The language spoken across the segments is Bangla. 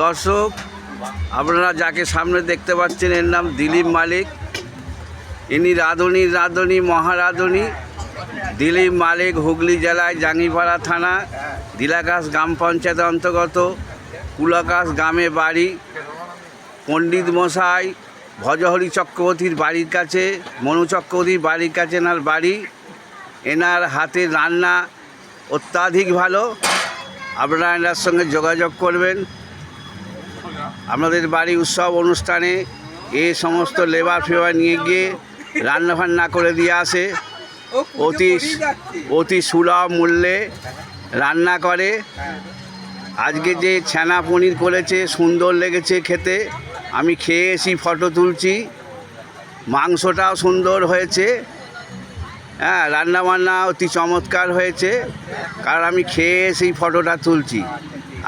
দর্শক, আপনারা যাকে সামনে দেখতে পাচ্ছেন এর নাম দিলীপ মালিক। ইনি রাঁধুনি মহারাঁধুনি দিলীপ মালিক, হুগলি জেলায় জাঙ্গিপাড়া থানা দিলাকাশ গ্রাম পঞ্চায়েতের অন্তর্গত কুলাকাশ গ্রামে বাড়ি। পণ্ডিত মশাই ভজহরি চক্রবর্তীর বাড়ির কাছে, মনু চক্রবর্তীর বাড়ির কাছে এনার বাড়ি। এনার হাতের রান্না অত্যাধিক ভালো। আপনারা এনার সঙ্গে যোগাযোগ করবেন। আপনাদের বাড়ি উৎসব অনুষ্ঠানে এই সমস্ত লেবার ফেবার নিয়ে গিয়ে রান্না করে দিয়ে আসে। অতি সুলভ মূল্যে রান্না করে। আজকে যে ছানা পনির করেছে সুন্দর লেগেছে খেতে। আমি খেয়ে এসি ফটো তুলছি। মাংসটাও সুন্দর হয়েছে। হ্যাঁ, রান্নাবান্না অতি চমৎকার হয়েছে। কারণ আমি খেয়ে এসে ফটোটা তুলছি।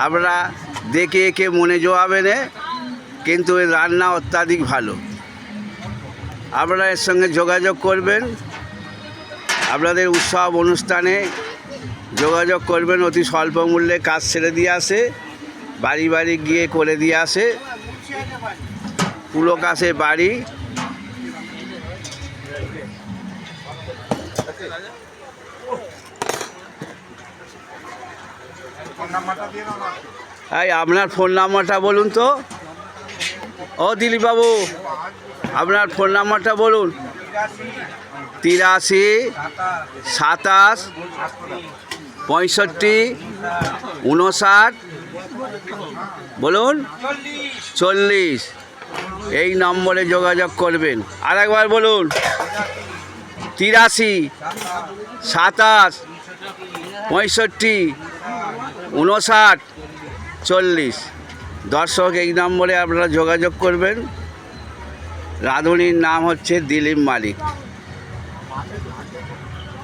আপনারা দেখে একে মনে জোয়াবেন, কিন্তু এর রান্না অত্যাধিক ভালো। আপনারা এর সঙ্গে যোগাযোগ করবেন। আপনাদের উৎসব অনুষ্ঠানে যোগাযোগ করবেন। অতি স্বল্প মূল্যে কাজ ছেড়ে দিয়ে আসে, বাড়ি বাড়ি গিয়ে করে দিয়ে আসে। কুলাকাশে বাড়ি। আপনার ফোন নাম্বারটা বলুন তো। ও দিলীপবাবু, আপনার ফোন নাম্বারটা বলুন। 83 27 65 59 বলুন 40। এই নম্বরে যোগাযোগ করবেন। আরেকবার বলুন। 83 27 65 59 40। দর্শক, এই নম্বরে আপনারা যোগাযোগ করবেন। রাঁধুনির নাম হচ্ছে দিলীপ মালিক।